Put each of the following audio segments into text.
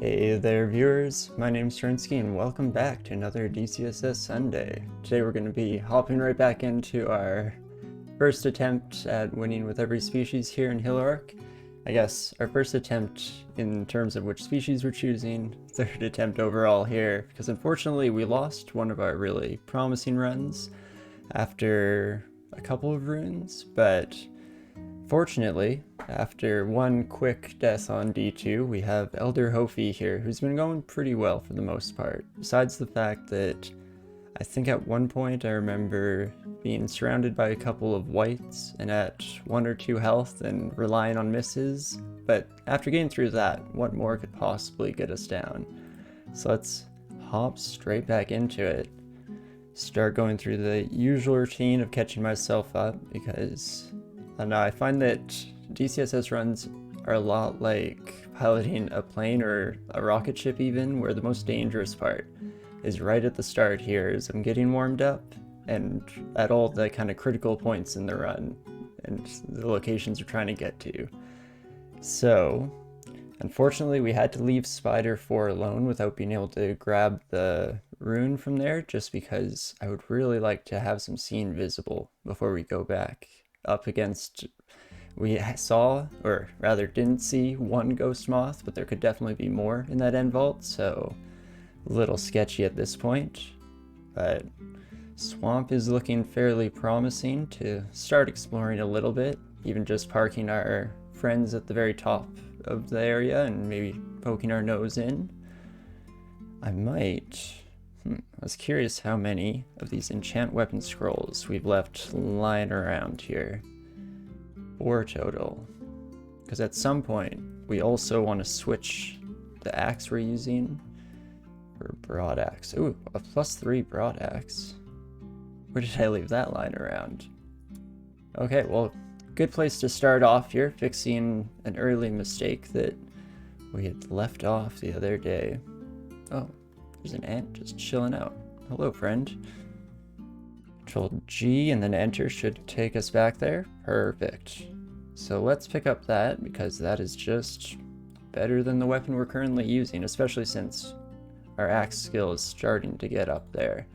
Hey there viewers, my name's Torinski and welcome back to another DCSS Sunday. Today we're going to be hopping right back into our first attempt at winning with every species here in Hillark. I guess our first attempt in terms of which species we're choosing, third attempt overall here, because unfortunately we lost one of our really promising runs after a couple of runes, but fortunately, after one quick death on D2, we have Elder Hofi here, who's been going pretty well for the most part. Besides the fact that I think at one point I remember being surrounded by a couple of whites and at 1 or 2 health and relying on misses, but after getting through that, what more could possibly get us down? So let's hop straight back into it. Start going through the usual routine of catching myself up because I find that DCSS runs are a lot like piloting a plane or a rocket ship even, where the most dangerous part is right at the start here as I'm getting warmed up and at all the kind of critical points in the run and the locations we're trying to get to. So, unfortunately we had to leave Spider 4 alone without being able to grab the rune from there, just because I would really like to have some scene visible before we go back up against, we saw, or rather didn't see, one ghost moth, but there could definitely be more in that end vault, so a little sketchy at this point. But swamp is looking fairly promising to start exploring a little bit, even just parking our friends at the very top of the area and maybe poking our nose in. I was curious how many of these enchant weapon scrolls we've left lying around here. 4 total. Because at some point, we also want to switch the axe we're using for broad axe. Ooh, a +3 broad axe. Where did I leave that lying around? Okay, well, good place to start off here, fixing an early mistake that we had left off the other day. Oh. There's an ant just chilling out. Hello, friend. Control G and then enter should take us back there. Perfect. So let's pick up that, because that is just better than the weapon we're currently using, especially since our axe skill is starting to get up there.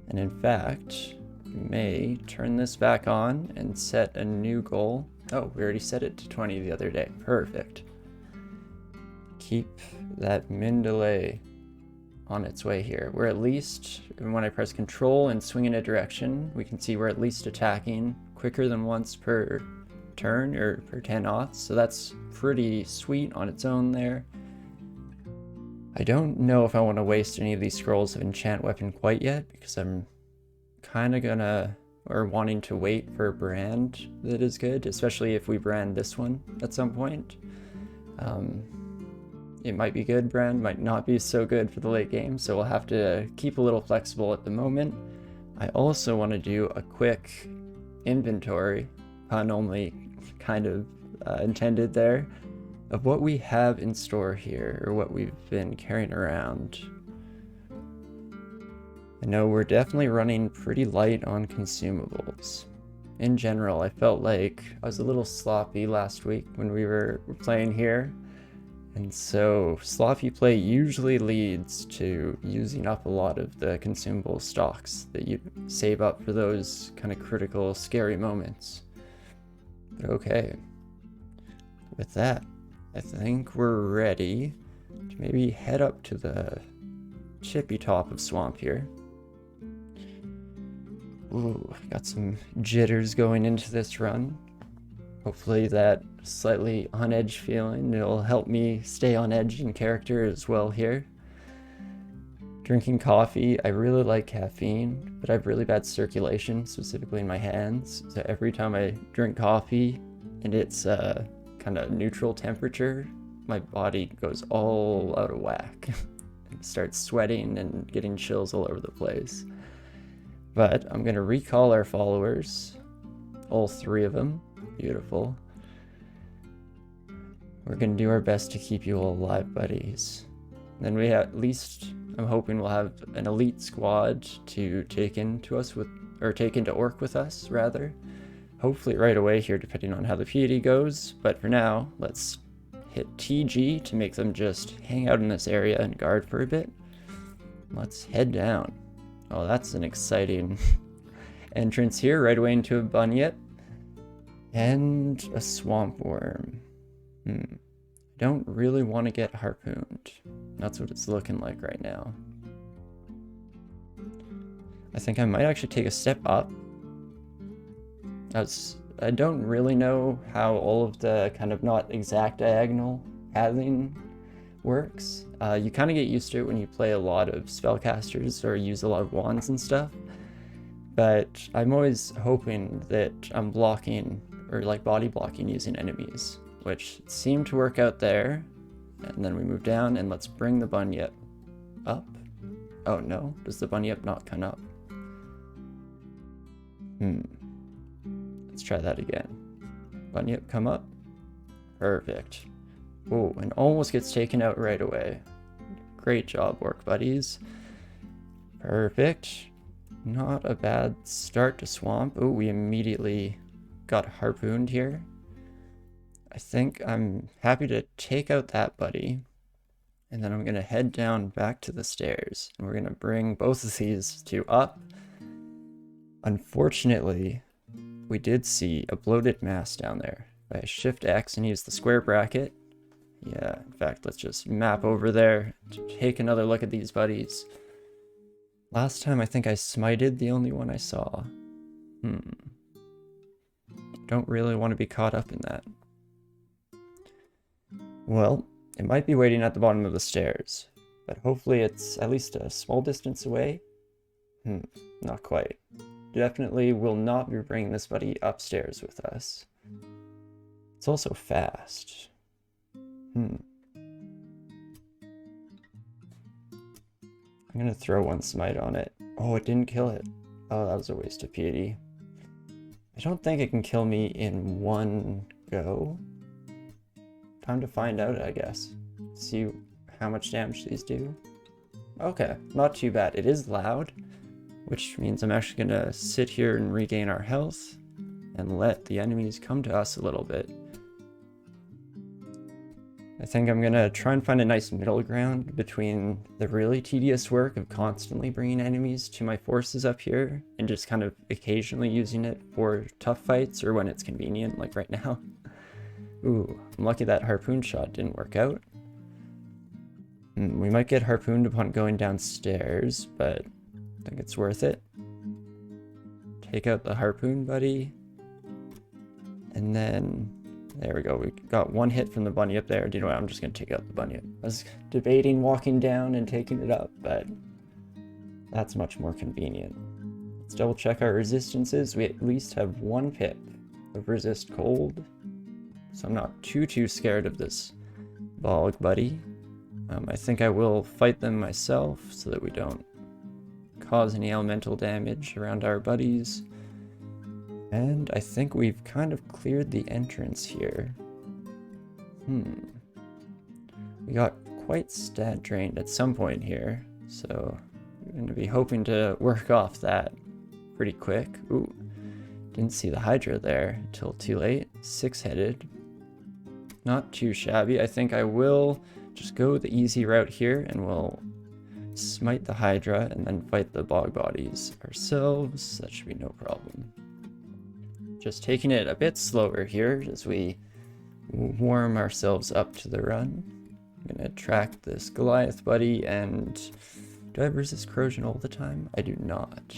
And in fact, we may turn this back on and set a new goal. Oh, we already set it to 20 the other day. Perfect. Keep that min delay on its way here. We're at least, when I press control and swing in a direction, we can see we're at least attacking quicker than once per turn or per 10 aughts, so that's pretty sweet on its own there. I don't know if I want to waste any of these scrolls of enchant weapon quite yet, because I'm kind of wanting to wait for a brand that is good, especially if we brand this one at some point. It might be good brand, might not be so good for the late game, so we'll have to keep a little flexible at the moment. I also want to do a quick inventory, pun only kind of intended there, of what we have in store here, or what we've been carrying around. I know we're definitely running pretty light on consumables. In general, I felt like I was a little sloppy last week when we were playing here. And so sloppy play usually leads to using up a lot of the consumable stocks that you save up for those kind of critical, scary moments. But okay, with that, I think we're ready to maybe head up to the chippy top of swamp here. Ooh, got some jitters going into this run. Hopefully that slightly on edge feeling, it'll help me stay on edge in character as well here. Drinking coffee, I really like caffeine, but I have really bad circulation, specifically in my hands. So every time I drink coffee and it's kind of neutral temperature, my body goes all out of whack. It starts sweating and getting chills all over the place. But I'm gonna recall our followers, all 3 of them. Beautiful. We're gonna do our best to keep you all alive, buddies. Then we at least, I'm hoping we'll have an elite squad to take into Orc with us, rather. Hopefully right away here, depending on how the PD goes. But for now, let's hit TG to make them just hang out in this area and guard for a bit. Let's head down. Oh, that's an exciting entrance here, right away into a bunyip. And a swamp worm. Don't really want to get harpooned. That's what it's looking like right now. I think I might actually take a step up. I don't really know how all of the kind of not exact diagonal pathing works. You kind of get used to it when you play a lot of spellcasters or use a lot of wands and stuff. But I'm always hoping that I'm blocking or like body blocking using enemies, which seemed to work out there. And then we move down and let's bring the bunyip up. Oh no, does the bunyip not come up? Let's try that again. Bunyip come up. Perfect. Oh, and almost gets taken out right away. Great job, orc buddies. Perfect. Not a bad start to swamp. Oh, we immediately got harpooned here. I think I'm happy to take out that buddy. And then I'm going to head down back to the stairs. And we're going to bring both of these two up. Unfortunately, we did see a bloated mass down there. If I shift X and use the square bracket. Yeah, in fact, let's just map over there to take another look at these buddies. Last time I think I smited the only one I saw. Don't really want to be caught up in that. Well, it might be waiting at the bottom of the stairs, but hopefully it's at least a small distance away. Not quite. Definitely will not be bringing this buddy upstairs with us. It's also fast. I'm gonna throw one smite on it. Oh, it didn't kill it. Oh, that was a waste of piety. I don't think it can kill me in one go. Time to find out, I guess. See how much damage these do. Okay, not too bad. It is loud, which means I'm actually gonna sit here and regain our health and let the enemies come to us a little bit. I think I'm gonna try and find a nice middle ground between the really tedious work of constantly bringing enemies to my forces up here and just kind of occasionally using it for tough fights or when it's convenient, like right now. Ooh, I'm lucky that harpoon shot didn't work out. We might get harpooned upon going downstairs, but I think it's worth it. Take out the harpoon buddy. And then, there we go. We got one hit from the bunny up there. Do you know what? I'm just going to take out the bunny. I was debating walking down and taking it up, but that's much more convenient. Let's double check our resistances. We at least have one pip of resist cold. So I'm not too scared of this bog buddy. I think I will fight them myself so that we don't cause any elemental damage around our buddies. And I think we've kind of cleared the entrance here. We got quite stat drained at some point here, so we're going to be hoping to work off that pretty quick. Ooh, didn't see the Hydra there till too late. 6-headed. Not too shabby. I think I will just go the easy route here and we'll smite the Hydra and then fight the bog bodies ourselves. That should be no problem. Just taking it a bit slower here as we warm ourselves up to the run. I'm gonna track this Goliath buddy, and do I have resist corrosion all the time? I do not.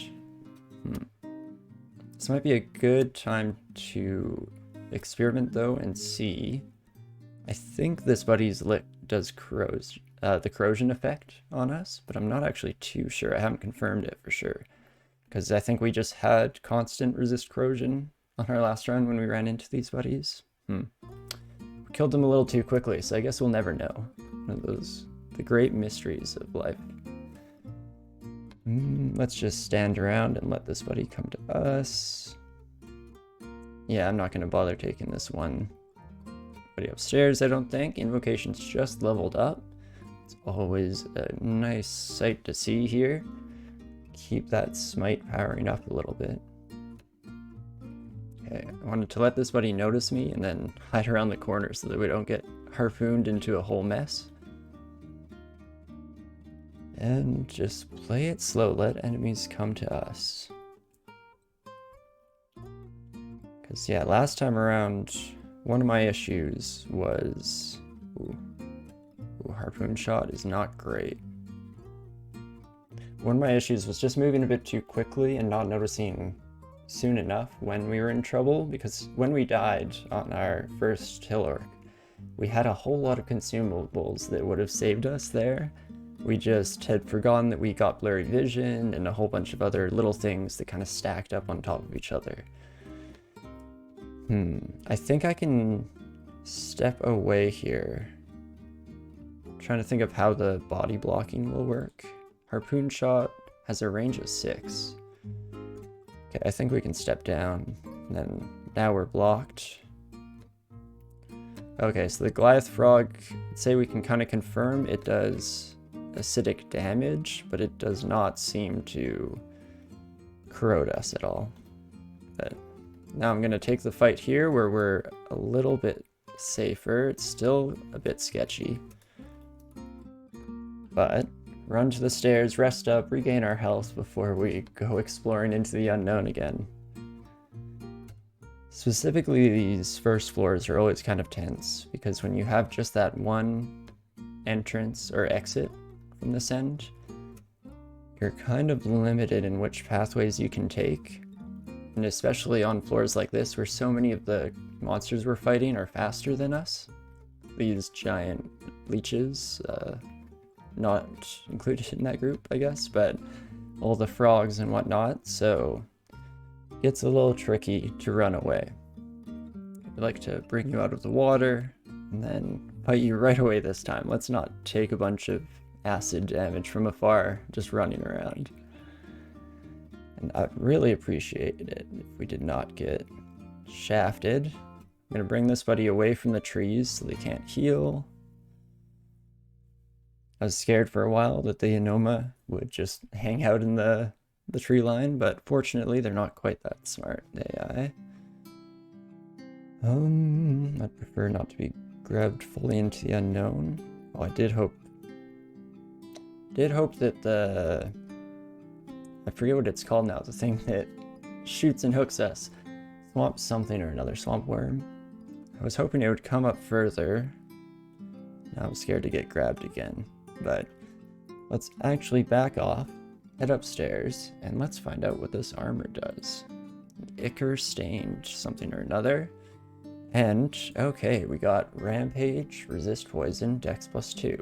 This might be a good time to experiment though and see. I think this buddy's lick does the corrosion effect on us, but I'm not actually too sure. I haven't confirmed it for sure, because I think we just had constant resist corrosion on our last run when we ran into these buddies. We killed them a little too quickly, so I guess we'll never know. One of those, the great mysteries of life. Let's just stand around and let this buddy come to us. Yeah, I'm not going to bother taking this one buddy upstairs, I don't think. Invocation's just leveled up. It's always a nice sight to see here. Keep that smite powering up a little bit. Okay, I wanted to let this buddy notice me and then hide around the corner so that we don't get harpooned into a whole mess. And just play it slow, let enemies come to us. Because, yeah, last time around, one of my issues was... Ooh, harpoon shot is not great. One of my issues was just moving a bit too quickly and not noticing soon enough when we were in trouble, because when we died on our first hill orc, we had a whole lot of consumables that would have saved us there. We just had forgotten that we got blurry vision and a whole bunch of other little things that kind of stacked up on top of each other. I think I can step away here. I'm trying to think of how the body blocking will work. Harpoon shot has a range of 6. Okay, I think we can step down, and then now we're blocked. Okay, so the Goliath Frog, I'd say we can kind of confirm it does acidic damage, but it does not seem to corrode us at all. But now I'm going to take the fight here where we're a little bit safer. It's still a bit sketchy. But run to the stairs, rest up, regain our health before we go exploring into the unknown again. Specifically, these first floors are always kind of tense, because when you have just that one entrance or exit from this end, you're kind of limited in which pathways you can take. And especially on floors like this, where so many of the monsters we're fighting are faster than us. These giant leeches, not included in that group, I guess, but all the frogs and whatnot, so it gets a little tricky to run away. I'd like to bring you out of the water, and then fight you right away this time. Let's not take a bunch of acid damage from afar, just running around. And I'd really appreciate it if we did not get shafted. I'm gonna bring this buddy away from the trees so they can't heal. I was scared for a while that the Anoma would just hang out in the tree line, but fortunately they're not quite that smart, AI. I'd prefer not to be grabbed fully into the unknown. Oh, I did hope that the... I forget what it's called now, the thing that shoots and hooks us. Swamp something or another, swamp worm. I was hoping it would come up further. Now I'm scared to get grabbed again. But let's actually back off, head upstairs, and let's find out what this armor does. Ichor stained something or another. And, okay, we got Rampage, Resist Poison, Dex +2.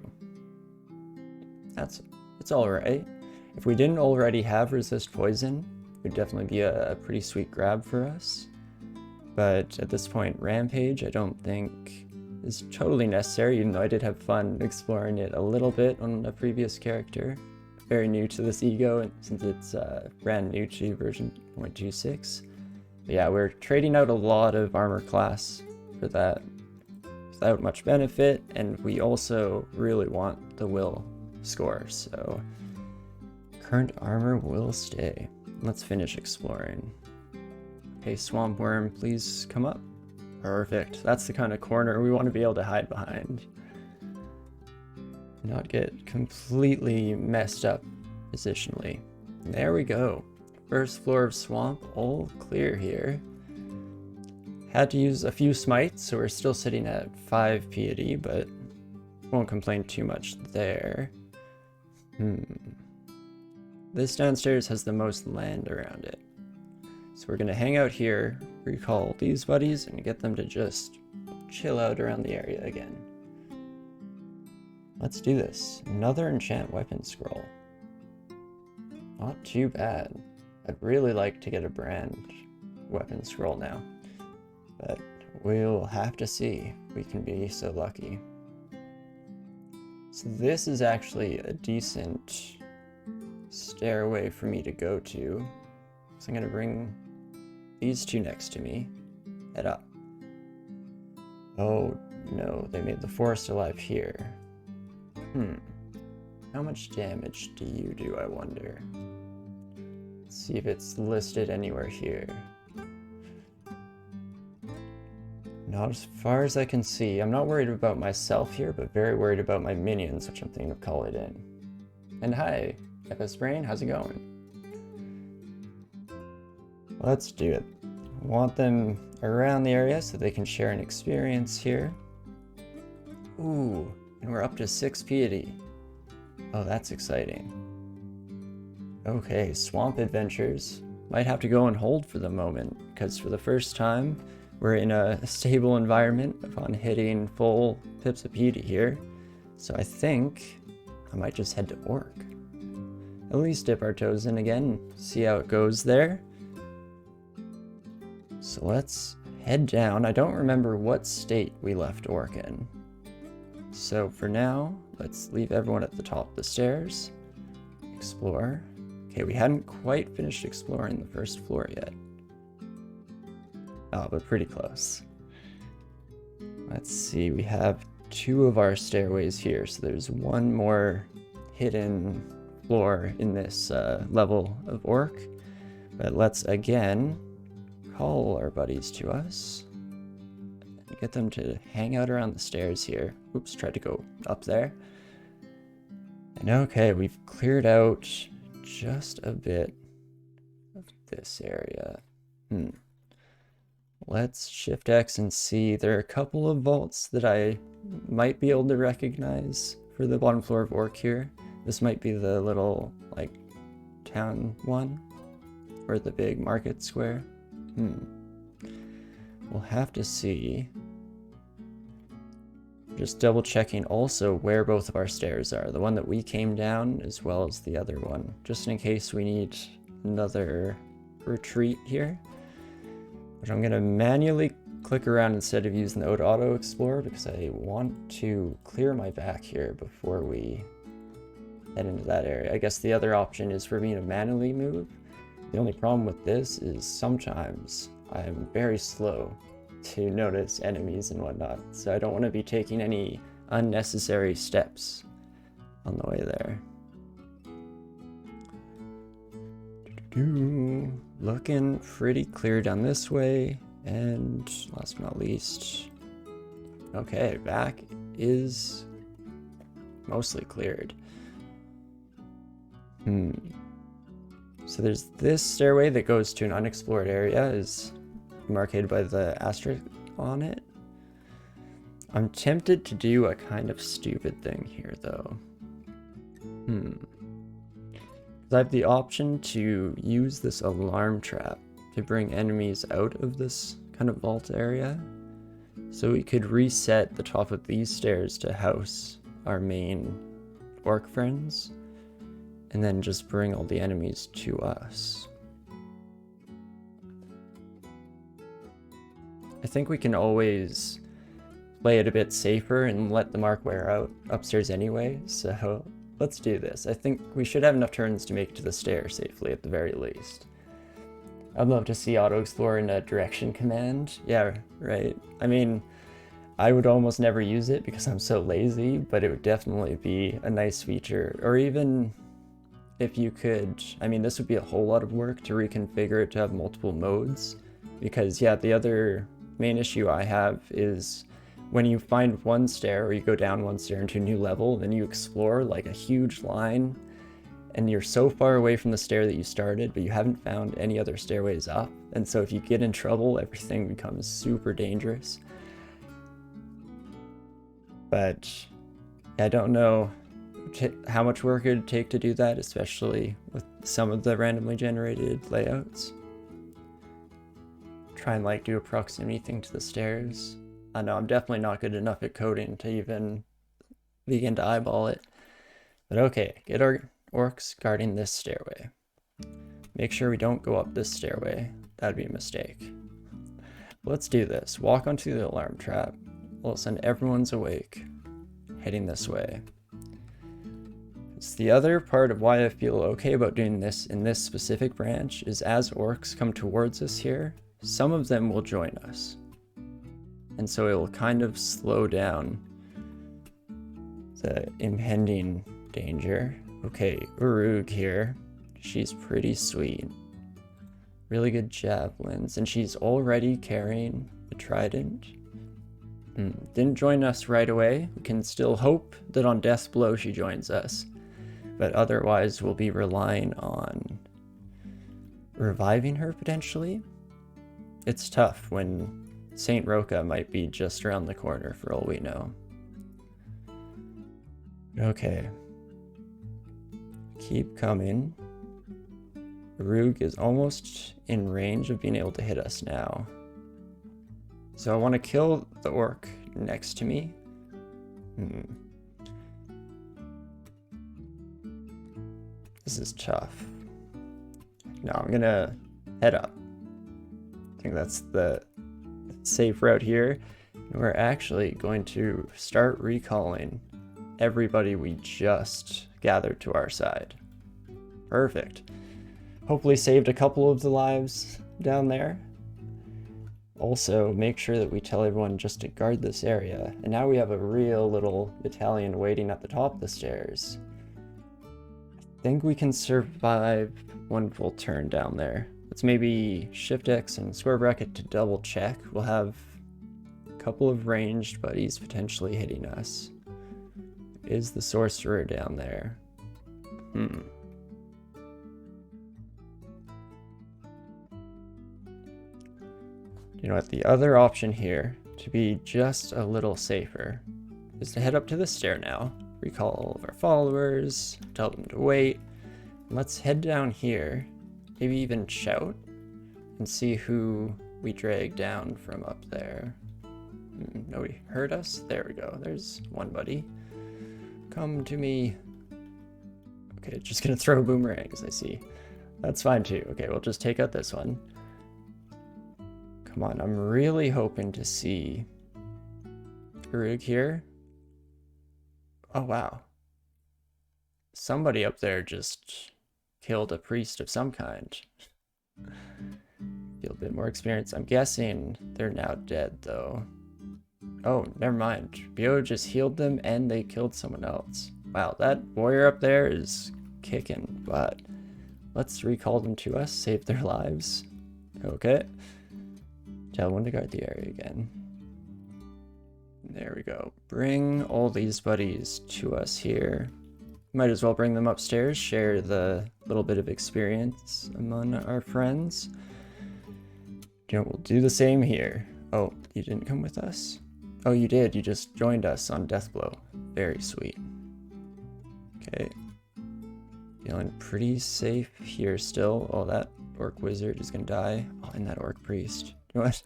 It's alright. If we didn't already have Resist Poison, it would definitely be a pretty sweet grab for us. But at this point, Rampage I don't think is totally necessary, even though I did have fun exploring it a little bit on a previous character. Very new to this ego, since it's brand new to version 0.26. But yeah, we're trading out a lot of armor class for that without much benefit, and we also really want the will score, so current armor will stay. Let's finish exploring. Okay, swamp worm, please come up. Perfect. That's the kind of corner we want to be able to hide behind. Not get completely messed up positionally. There we go. First floor of swamp, all clear here. Had to use a few smites, so we're still sitting at 5 piety, but won't complain too much there. This downstairs has the most land around it. So we're gonna hang out here, recall these buddies, and get them to just chill out around the area again. Let's do this. Another enchant weapon scroll. Not too bad. I'd really like to get a brand weapon scroll now, but we'll have to see if we can be so lucky. So this is actually a decent stairway for me to go to. So I'm gonna bring these two next to me. Head up. Oh no, they made the forest alive here. How much damage do you do, I wonder? Let's see if it's listed anywhere here. Not as far as I can see. I'm not worried about myself here, but very worried about my minions, which I'm thinking of calling in. And hi, FS Brain, how's it going? Let's do it. I want them around the area so they can share an experience here. Ooh, and we're up to 6 piety. Oh, that's exciting. Okay, swamp adventures. Might have to go on hold for the moment, because for the first time, we're in a stable environment upon hitting full pips of piety here. So I think I might just head to Orc. At least dip our toes in again, see how it goes there. So let's head down. I don't remember what state we left Orc in. So for now, let's leave everyone at the top of the stairs. Explore. Okay, we hadn't quite finished exploring the first floor yet. Oh, but pretty close. Let's see, we have 2 of our stairways here, so there's one more hidden floor in this level of Orc. But let's again call our buddies to us. Get them to hang out around the stairs here. Oops, tried to go up there. And okay, we've cleared out just a bit of this area. Let's shift X and see. There are a couple of vaults that I might be able to recognize for the bottom floor of Orc here. This might be the little, like, town one, or the big market square. We'll have to see. Just double checking also where both of our stairs are. The one that we came down as well as the other one. Just in case we need another retreat here. But I'm going to manually click around instead of using the auto explore because I want to clear my back here before we head into that area. I guess the other option is for me to manually move. The only problem with this is sometimes I'm very slow to notice enemies and whatnot, so I don't want to be taking any unnecessary steps on the way there. Looking pretty clear down this way, and last but not least, okay, back is mostly cleared. So there's this stairway that goes to an unexplored area, is marked by the asterisk on it. I'm tempted to do a kind of stupid thing here though. I have the option to use this alarm trap to bring enemies out of this kind of vault area. So we could reset the top of these stairs to house our main Orc friends, and then just bring all the enemies to us. I think we can always play it a bit safer and let the mark wear out upstairs anyway, so let's do this. I think we should have enough turns to make it to the stairs safely at the very least. I'd love to see auto-explore in a direction command. Yeah, right. I mean, I would almost never use it because I'm so lazy, but it would definitely be a nice feature. Or even if you could, I mean, this would be a whole lot of work to reconfigure it to have multiple modes. Because yeah, the other main issue I have is when you find one stair or you go down one stair into a new level, then you explore like a huge line and you're so far away from the stair that you started, but you haven't found any other stairways up. And so if you get in trouble, everything becomes super dangerous. But I don't know how much work it would take to do that, especially with some of the randomly generated layouts. Try and like do a proximity thing to the stairs. I know I'm definitely not good enough at coding to even begin to eyeball it. But okay, get our orcs guarding this stairway. Make sure we don't go up this stairway. That'd be a mistake. Let's do this. Walk onto the alarm trap. We'll send everyone's awake, heading this way. It's the other part of why I feel okay about doing this in this specific branch is as orcs come towards us here, some of them will join us. And so it will kind of slow down the impending danger. Okay, Uruk here. She's pretty sweet. Really good javelins, and she's already carrying a trident. Didn't join us right away. We can still hope that on death's blow she joins us. But otherwise we'll be relying on reviving her potentially. It's tough when Saint Roca might be just around the corner for all we know. Okay. Keep coming. Rug is almost in range of being able to hit us now. So I want to kill the orc next to me. This is tough. No, I'm gonna head up. I think that's the safe route here. We're actually going to start recalling everybody we just gathered to our side. Perfect. Hopefully saved a couple of the lives down there. Also, make sure that we tell everyone just to guard this area. And now we have a real little battalion waiting at the top of the stairs. I think we can survive one full turn down there. Let's maybe Shift X and square bracket to double check. We'll have a couple of ranged buddies potentially hitting us. Is the sorcerer down there? You know what, the other option here, to be just a little safer, is to head up to the stair now, recall all of our followers, tell them to wait, and let's head down here, maybe even shout, and see who we drag down from up there. Nobody heard us? There we go, there's one buddy. Come to me. Okay, just gonna throw boomerangs, I see. That's fine too. Okay, we'll just take out this one. Come on, I'm really hoping to see Urug here. Oh, wow. Somebody up there just killed a priest of some kind. Feel a bit more experience. I'm guessing they're now dead, though. Oh, never mind. Bio just healed them and they killed someone else. Wow, that warrior up there is kicking butt. Let's recall them to us, save their lives. Okay. Tell one to guard the area again. There we go. Bring all these buddies to us here. Might as well bring them upstairs, share the little bit of experience among our friends. You know, we'll do the same here. Oh, you didn't come with us? Oh, you did. You just joined us on Deathblow. Very sweet. Okay. Feeling pretty safe here still. Oh, that orc wizard is gonna die. Oh, and that orc priest. You know what?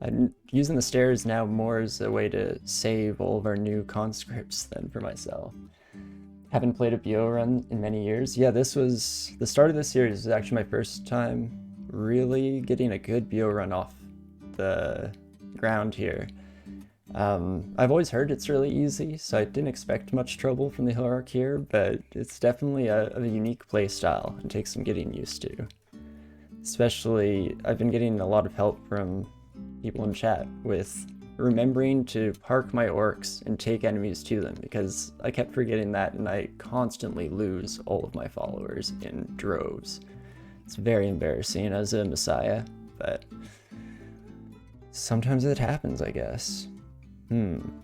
I'm using the stairs now more as a way to save all of our new conscripts than for myself. Haven't played a BO run in many years. Yeah, this was the start of this series. Is actually my first time really getting a good BO run off the ground here. I've always heard it's really easy, so I didn't expect much trouble from the hierarch here, but it's definitely a unique play style and takes some getting used to. Especially, I've been getting a lot of help from people in chat with remembering to park my orcs and take enemies to them, because I kept forgetting that and I constantly lose all of my followers in droves. It's very embarrassing as a messiah, but sometimes it happens, I guess. One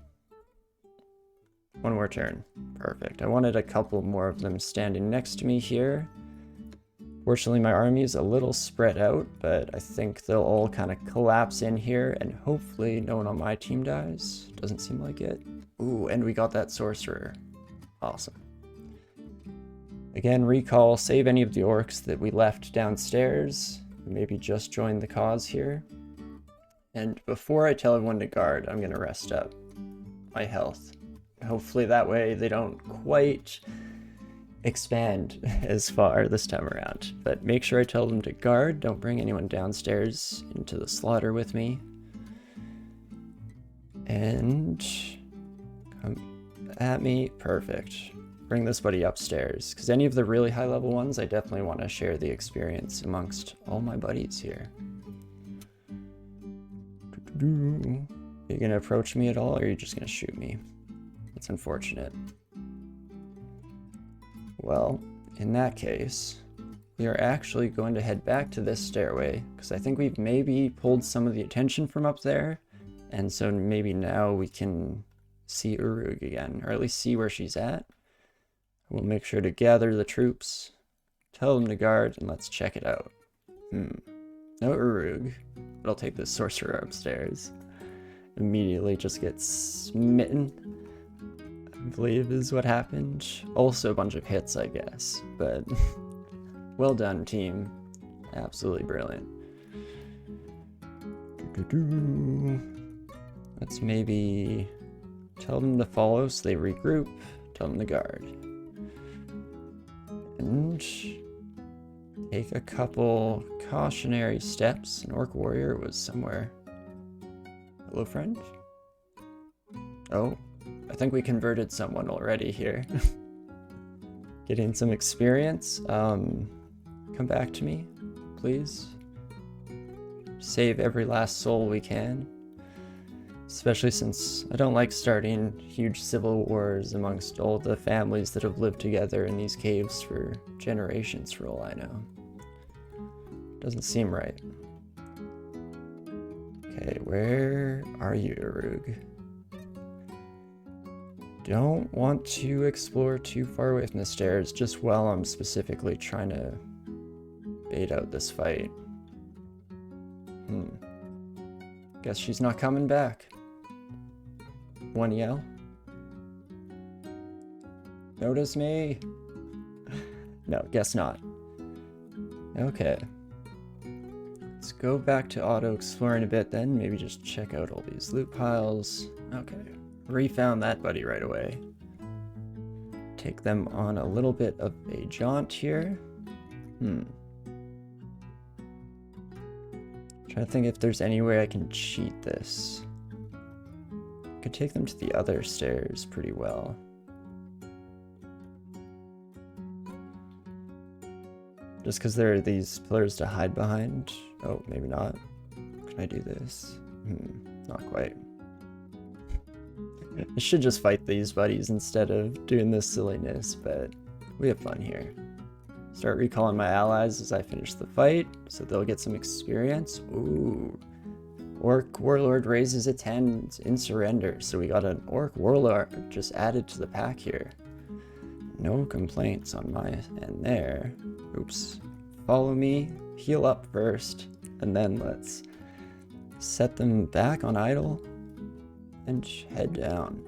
more turn. Perfect. I wanted a couple more of them standing next to me here. Fortunately, my army is a little spread out, but I think they'll all kind of collapse in here, and hopefully no one on my team dies. Doesn't seem like it. Ooh, and we got that sorcerer. Awesome. Again, recall, save any of the orcs that we left downstairs. Maybe just join the cause here. And before I tell everyone to guard, I'm gonna rest up my health. Hopefully that way they don't quite expand as far this time around. But make sure I tell them to guard. Don't bring anyone downstairs into the slaughter with me. And come at me. Perfect. Bring this buddy upstairs, because any of the really high level ones, I definitely want to share the experience amongst all my buddies here. Are you gonna approach me at all, or are you just gonna shoot me? That's unfortunate. Well, in that case, we are actually going to head back to this stairway, because I think we've maybe pulled some of the attention from up there, And so maybe now we can see Urug again, or at least see where she's at. We'll make sure to gather the troops, tell them to guard, and let's check it out. No Urug. But I'll take this sorcerer upstairs. Immediately just gets smitten, I believe is what happened. Also a bunch of hits, I guess, but well done, team. Absolutely brilliant. Let's maybe tell them to follow so they regroup, tell them to guard. And take a couple cautionary steps. An orc warrior was somewhere. Hello, friend? Oh, I think we converted someone already here. Getting some experience. Come back to me, please. Save every last soul we can. Especially since I don't like starting huge civil wars amongst all the families that have lived together in these caves for generations, for all I know. Doesn't seem right. Okay, where are you, Urug? Don't want to explore too far away from the stairs, just while I'm specifically trying to bait out this fight. Guess she's not coming back. One yell. Notice me? No, guess not. Okay. Let's go back to auto exploring a bit then. Maybe just check out all these loot piles. Okay. Refound that buddy right away. Take them on a little bit of a jaunt here. Trying to think if there's any way I can cheat this. I could take them to the other stairs pretty well. Just because there are these pillars to hide behind. Oh, maybe not. Can I do this? Not quite. I should just fight these buddies instead of doing this silliness, but we have fun here. Start recalling my allies as I finish the fight, so they'll get some experience. Ooh. Orc Warlord raises its hand in surrender, so we got an Orc Warlord just added to the pack here. No complaints on my end there. Oops. Follow me, heal up first, and then let's set them back on idle and head down.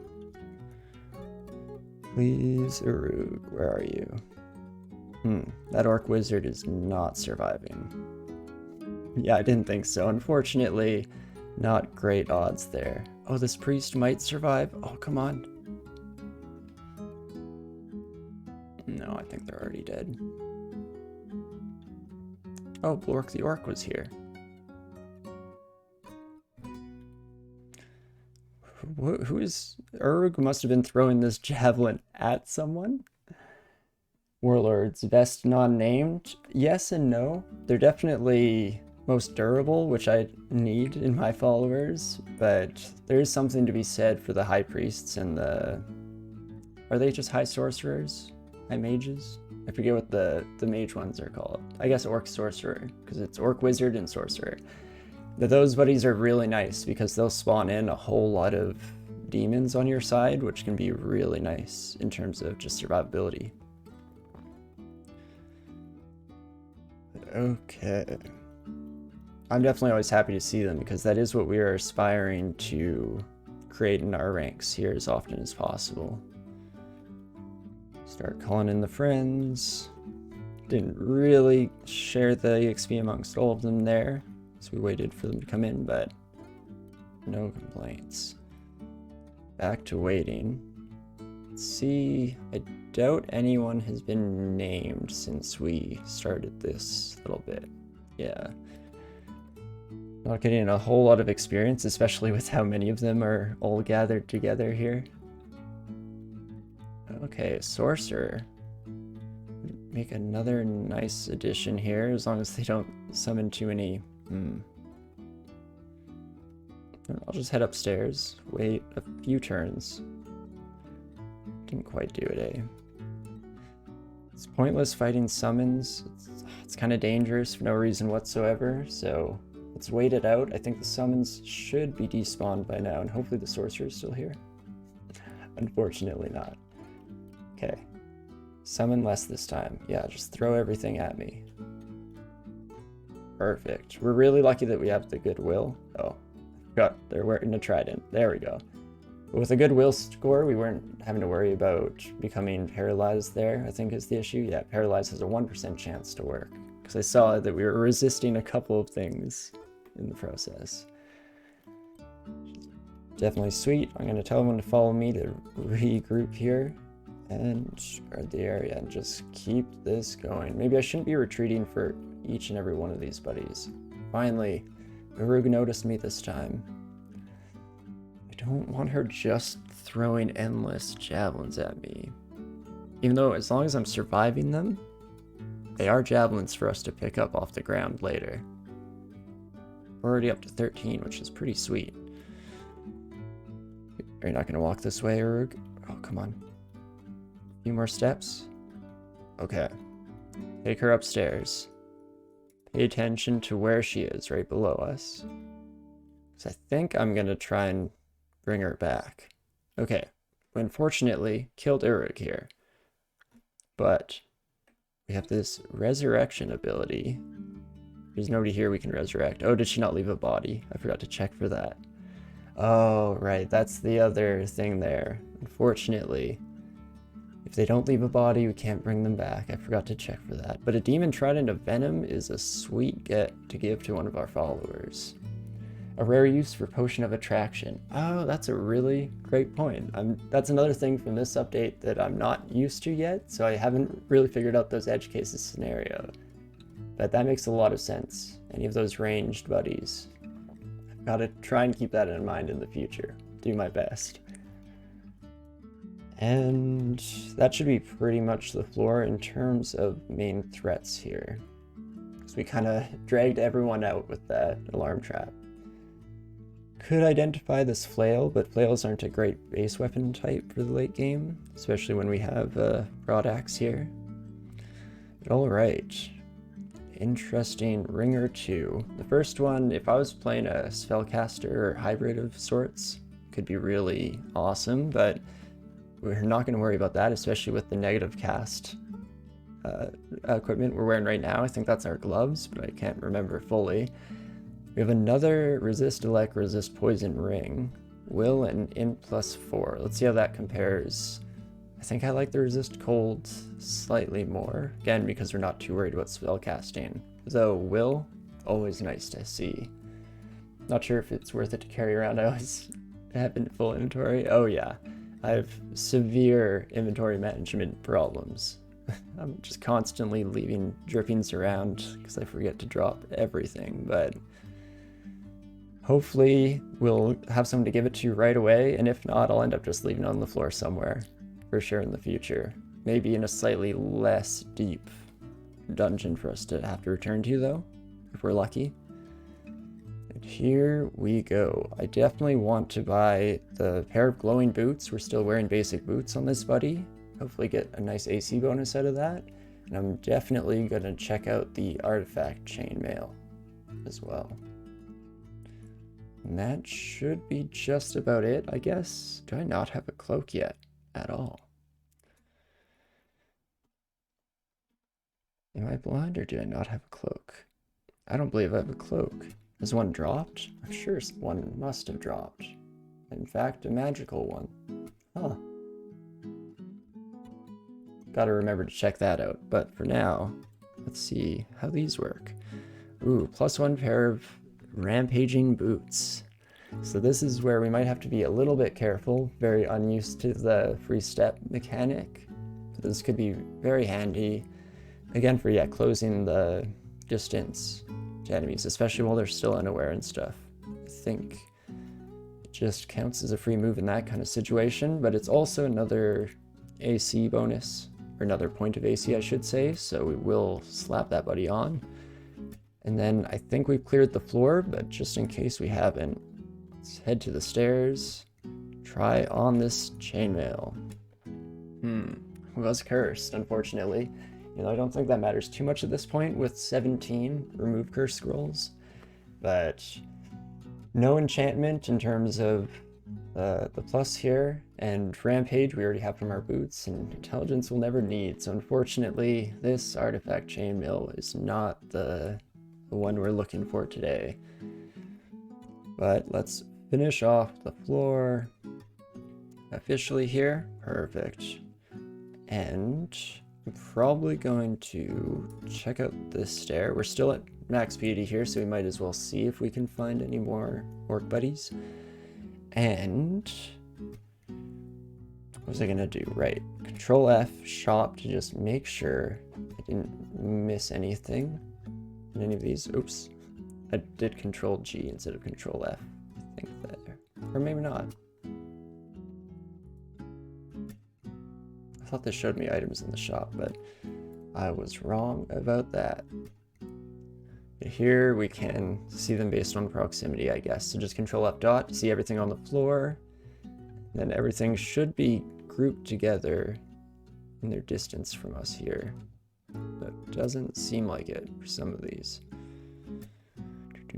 Please, Urug, where are you? That orc wizard is not surviving. Yeah, I didn't think so. Unfortunately, not great odds there. Oh, this priest might survive. Oh, come on. No, I think they're already dead. Oh, Blork the orc was here. Who is... Urug must have been throwing this javelin at someone? Warlords, best non-named? Yes and no. They're definitely most durable, which I need in my followers, but there is something to be said for the high priests and the... Are they just high sorcerers? High mages? I forget what the mage ones are called. I guess orc sorcerer, because it's orc wizard and sorcerer. Those buddies are really nice because they'll spawn in a whole lot of demons on your side, which can be really nice in terms of just survivability. Okay. I'm definitely always happy to see them because that is what we are aspiring to create in our ranks here as often as possible. Start calling in the friends. Didn't really share the XP amongst all of them there, so we waited for them to come in, but no complaints. Back to waiting. Let's see, I doubt anyone has been named since we started this little bit. Yeah. Not getting a whole lot of experience, especially with how many of them are all gathered together here. Okay, sorcerer. Make another nice addition here, as long as they don't summon too many. I'll just head upstairs, wait a few turns. Didn't quite do it, eh? It's pointless fighting summons. It's kind of dangerous for no reason whatsoever, so Let's wait it out. I think the summons should be despawned by now, and hopefully the sorcerer is still here. Unfortunately not. Okay. Summon less this time. Yeah, just throw everything at me. Perfect. We're really lucky that we have the goodwill. Oh, I forgot they're wearing a trident. There we go. But with a goodwill score, we weren't having to worry about becoming paralyzed there, I think is the issue. Yeah, paralyzed has a 1% chance to work. Because I saw that we were resisting a couple of things in the process. Definitely sweet. I'm going to tell everyone to follow me to regroup here and guard the area and just keep this going. Maybe I shouldn't be retreating for each and every one of these buddies. Finally, Urug noticed me this time. I don't want her just throwing endless javelins at me. Even though as long as I'm surviving them, they are javelins for us to pick up off the ground later. We're already up to 13, which is pretty sweet. Are you not going to walk this way, Urug? Oh, come on. A few more steps. Okay. Take her upstairs. Pay attention to where she is, right below us. Because I think I'm going to try and bring her back. Okay. We unfortunately killed Urug here. But we have this resurrection ability. There's nobody here we can resurrect. Oh, did she not leave a body? I forgot to check for that. Oh, right. That's the other thing there. Unfortunately, if they don't leave a body, we can't bring them back. I forgot to check for that. But a demon trident of venom is a sweet get to give to one of our followers. A rare use for potion of attraction. Oh, that's a really great point. That's another thing from this update that I'm not used to yet, so I haven't really figured out those edge cases scenario. But that makes a lot of sense. Any of those ranged buddies. I've got to try and keep that in mind in the future. Do my best. And that should be pretty much the floor in terms of main threats here. Because we kind of dragged everyone out with that alarm trap. Could identify this flail, but flails aren't a great base weapon type for the late game, especially when we have a broad axe here. But alright. Interesting ring or two. The first one, if I was playing a spellcaster or hybrid of sorts, could be really awesome, but we're not going to worry about that, especially with the negative cast equipment we're wearing right now. I think that's our gloves, but I can't remember fully. We have another resist elect, resist poison ring. Will and int +4. Let's see how that compares. I think I like the resist cold slightly more. Again, because we're not too worried about spellcasting. Though will, always nice to see. Not sure if it's worth it to carry around. I always have in full inventory. Oh yeah, I have severe inventory management problems. I'm just constantly leaving drippings around because I forget to drop everything, but hopefully we'll have someone to give it to right away, and if not, I'll end up just leaving it on the floor somewhere, for sure in the future. Maybe in a slightly less deep dungeon for us to have to return to, though, if we're lucky. And here we go. I definitely want to buy the pair of glowing boots. We're still wearing basic boots on this buddy. Hopefully get a nice AC bonus out of that. And I'm definitely going to check out the artifact chainmail as well. And that should be just about it, I guess. Do I not have a cloak yet at all? Am I blind or do I not have a cloak? I don't believe I have a cloak. Has one dropped? I'm sure one must have dropped. In fact, a magical one. Huh. Gotta remember to check that out. But for now, let's see how these work. Ooh, +1 pair of rampaging boots. So this is where we might have to be a little bit careful, very unused to the free step mechanic. But this could be very handy, again, for closing the distance to enemies, especially while they're still unaware and stuff. I think it just counts as a free move in that kind of situation, but it's also another AC bonus, or another point of AC I should say, so we will slap that buddy on. And then I think we've cleared the floor, but just in case we haven't, let's head to the stairs, try on this chainmail. Was cursed, unfortunately. You know, I don't think that matters too much at this point with 17 remove curse scrolls. but no enchantment in terms of the plus here, and Rampage we already have from our boots, and Intelligence we'll never need, so unfortunately this Artifact Chainmail is not the one we're looking for today. But let's finish off the floor officially here. Perfect. And I'm probably going to check out this stair. We're still at max beauty here, so we might as well see if we can find any more orc buddies. And what was I gonna do? Right, Control F shop to just make sure I didn't miss anything in any of these. Oops, I did Control G instead of Control F, I think there, or maybe not. I thought this showed me items in the shop, but I was wrong about that. Here we can see them based on proximity, I guess. So just Control F dot to see everything on the floor. Then everything should be grouped together in their distance from us here. But doesn't seem like it for some of these.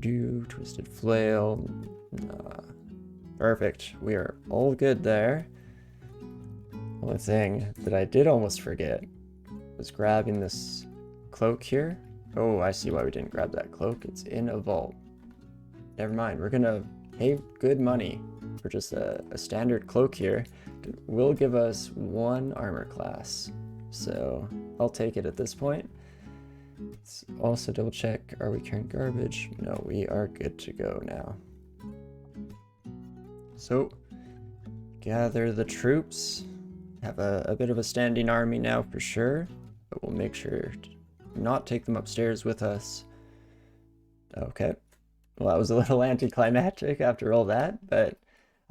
Twisted Flail. Perfect. We are all good there. Only thing that I did almost forget was grabbing this cloak here. Oh, I see why we didn't grab that cloak. It's in a vault. Never mind. We're gonna pay good money for just a standard cloak here. It will give us 1 armor class, so I'll take it at this point. Let's also double check, are we carrying garbage? No, we are good to go now. So, gather the troops. Have a bit of a standing army now for sure, but we'll make sure to not take them upstairs with us. Okay, well that was a little anticlimactic after all that, but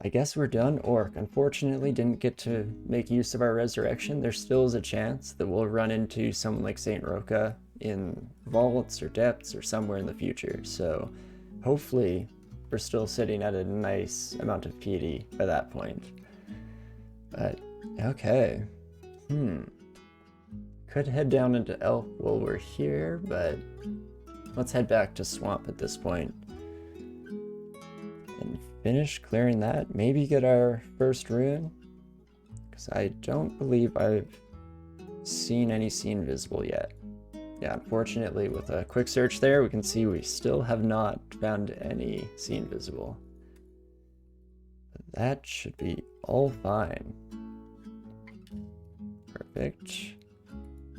I guess we're done. Orc unfortunately didn't get to make use of our resurrection. There still is a chance that we'll run into someone like Saint Roca in vaults or depths or somewhere in the future, so hopefully we're still sitting at a nice amount of piety by that point. But okay, could head down into Elf while we're here, but let's head back to Swamp at this point and finish clearing that. Maybe get our first rune, because I don't believe I've seen any scene visible yet. Yeah, unfortunately with a quick search there, we can see we still have not found any scene visible. But that should be all fine. Perfect.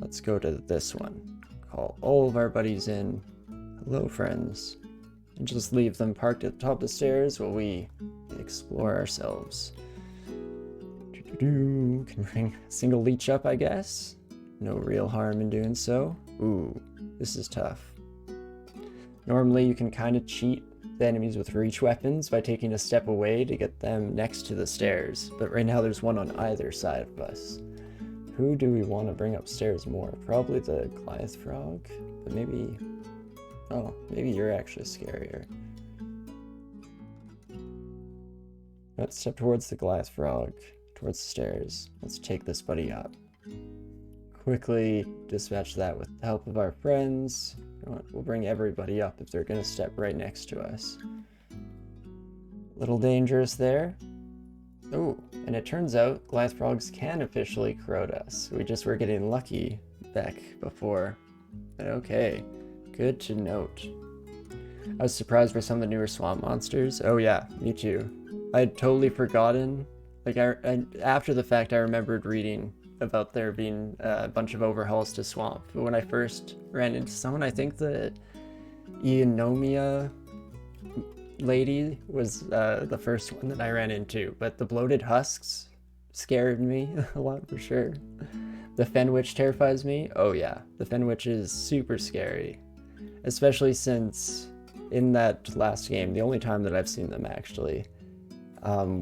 Let's go to this one. Call all of our buddies in. Hello, friends. And just leave them parked at the top of the stairs while we explore ourselves. Can bring a single leech up, I guess. No real harm in doing so. Ooh, this is tough. Normally you can kind of cheat the enemies with reach weapons by taking a step away to get them next to the stairs, but right now there's one on either side of us. Who do we want to bring upstairs more? Probably the Goliath Frog, but maybe... oh, maybe you're actually scarier. Let's step towards the Goliath Frog, towards the stairs. Let's take this buddy up. Quickly dispatch that with the help of our friends. We'll bring everybody up if they're going to step right next to us. A little dangerous there. Oh, and it turns out Goliath Frogs can officially corrode us. We just were getting lucky back before. But okay, good to note. I was surprised by some of the newer swamp monsters. Oh yeah, me too. I'd totally forgotten. Like after the fact, I remembered reading about there being a bunch of overhauls to swamp. But when I first ran into someone, I think the Eunomia lady was the first one that I ran into, but the bloated husks scared me a lot for sure. The Fenwitch terrifies me. Oh yeah, the Fenwitch is super scary, especially since in that last game, the only time that I've seen them actually,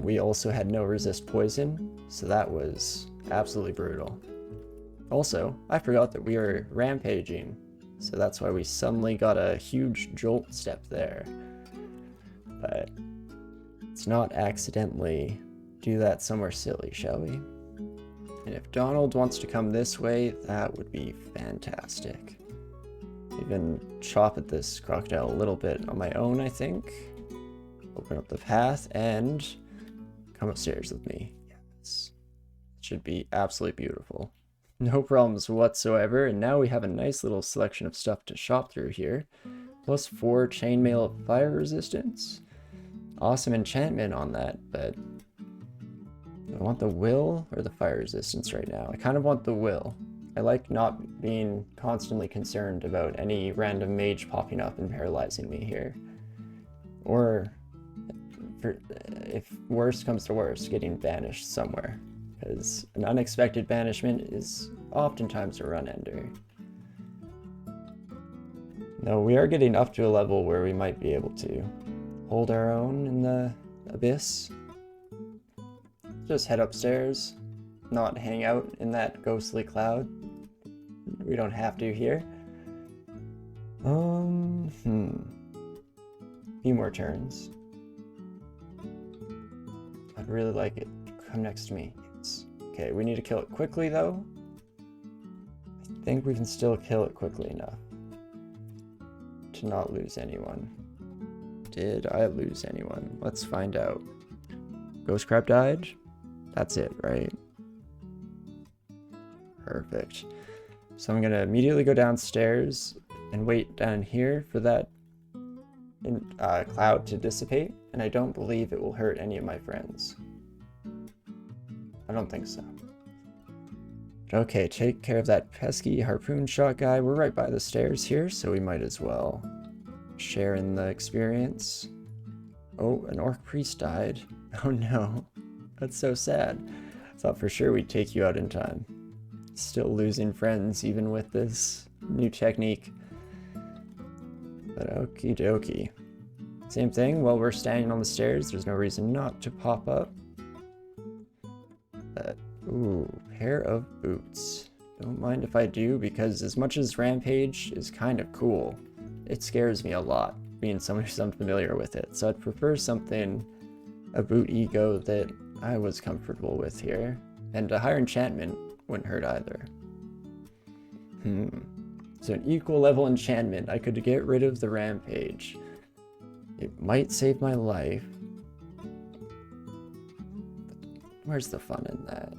we also had no resist poison, so that was absolutely brutal. Also, I forgot that we were rampaging, so that's why we suddenly got a huge jolt step there. But let's not accidentally do that somewhere silly, shall we? And if Donald wants to come this way, that would be fantastic. Even chop at this crocodile a little bit on my own, I think. Open up the path and come upstairs with me. Yes. It should be absolutely beautiful. No problems whatsoever, and now we have a nice little selection of stuff to shop through here. +4 chainmail fire resistance. Awesome enchantment on that, but I want the will or the fire resistance right now. I kind of want the will. I like not being constantly concerned about any random mage popping up and paralyzing me here. Or, if worst comes to worst, getting banished somewhere. Because an unexpected banishment is oftentimes a run-ender. No, we are getting up to a level where we might be able to hold our own in the abyss. Just head upstairs, not hang out in that ghostly cloud. We don't have to here. Few more turns. I'd really like it to come next to me. Yes. Okay, we need to kill it quickly though. I think we can still kill it quickly enough to not lose anyone. Did I lose anyone? Let's find out. Ghost Crab died? That's it, right? Perfect. So I'm gonna immediately go downstairs and wait down here for that cloud to dissipate, and I don't believe it will hurt any of my friends. I don't think so. Okay, take care of that pesky harpoon shot guy. We're right by the stairs here, so we might as well share in the experience. Oh, an orc priest died. Oh no, that's so sad. I thought for sure we'd take you out in time. Still losing friends even with this new technique. But okie dokie. Same thing, while we're standing on the stairs, there's no reason not to pop up. But, ooh, pair of boots. Don't mind if I do, because as much as Rampage is kind of cool, it scares me a lot, being someone who's unfamiliar with it. So I'd prefer something, a boot ego that I was comfortable with here. And a higher enchantment wouldn't hurt either. So an equal level enchantment, I could get rid of the Rampage. It might save my life. Where's the fun in that?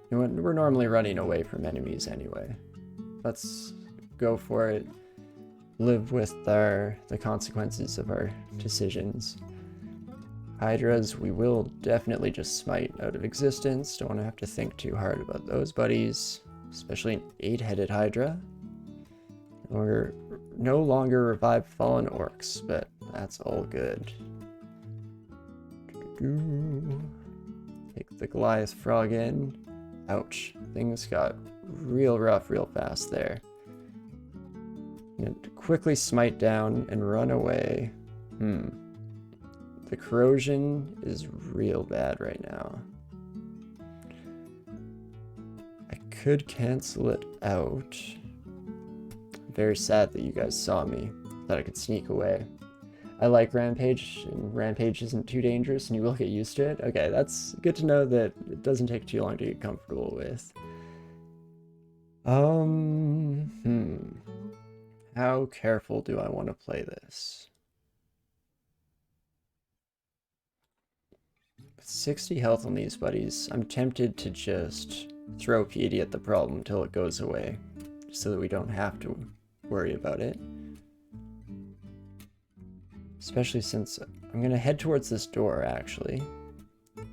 You know, we're normally running away from enemies anyway. Let's go for it. Live with the consequences of our decisions. Hydras, we will definitely just smite out of existence. Don't want to have to think too hard about those buddies. Especially an 8-headed Hydra. We're no longer revive fallen orcs, but that's all good. Take the Goliath frog in. Ouch. Things got real rough real fast there. And quickly smite down and run away. The corrosion is real bad right now. I could cancel it out. I'm very sad that you guys saw me, that I could sneak away. I like Rampage, and Rampage isn't too dangerous, and you will get used to it. Okay, that's good to know that it doesn't take too long to get comfortable with. How careful do I want to play this? With 60 health on these buddies, I'm tempted to just throw piety at the problem until it goes away, so that we don't have to worry about it. Especially since I'm going to head towards this door, actually. And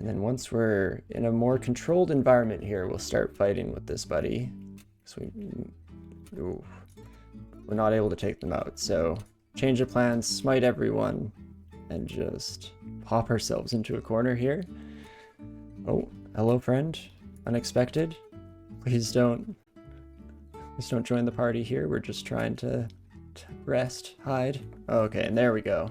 then once we're in a more controlled environment here, we'll start fighting with this buddy. So we're not able to take them out, so change of plans, smite everyone, and just pop ourselves into a corner here. Oh, hello friend. Unexpected. Please don't join the party here. We're just trying to rest, hide. Okay, and there we go.